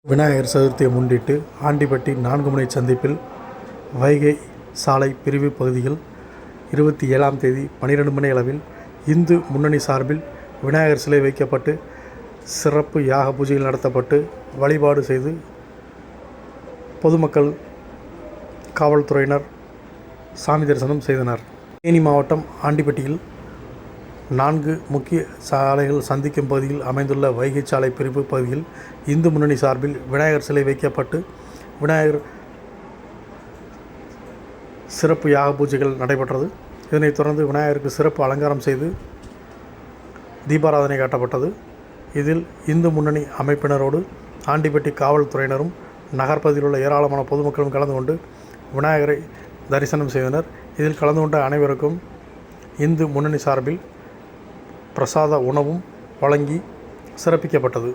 விநாயகர் சதுர்த்தியை முன்னிட்டு ஆண்டிப்பட்டி 4 முனை சந்திப்பில் வைகை சாலை பிரிவு பகுதியில் 27ஆம் தேதி 12 மணி அளவில் இந்து முன்னணி சார்பில் விநாயகர் சிலை வைக்கப்பட்டு சிறப்பு யாக பூஜைகள் நடத்தப்பட்டு வழிபாடு செய்து பொதுமக்கள் காவல்துறையினர் சாமி தரிசனம் செய்தனர். தேனி மாவட்டம் ஆண்டிப்பட்டியில் 4 முக்கிய சாலைகள் சந்திக்கும் பகுதியில் அமைந்துள்ள வைகை சாலை பிரிவு பகுதியில் இந்து முன்னணி சார்பில் விநாயகர் சிலை வைக்கப்பட்டு விநாயகர் சிறப்பு யாக பூஜைகள் நடைபெற்றது. இதனைத் தொடர்ந்து விநாயகருக்கு சிறப்பு அலங்காரம் செய்து தீபாராதனை காட்டப்பட்டது. இதில் இந்து முன்னணி அமைப்பினரோடு ஆண்டிப்பட்டி காவல்துறையினரும் நகர்ப்பகுதியில் உள்ள ஏராளமான பொதுமக்களும் கலந்து கொண்டு விநாயகரை தரிசனம் செய்தனர். இதில் கலந்து கொண்ட அனைவருக்கும் இந்து முன்னணி சார்பில் பிரசாத உணவும் வழங்கி சிறப்பிக்கப்பட்டது.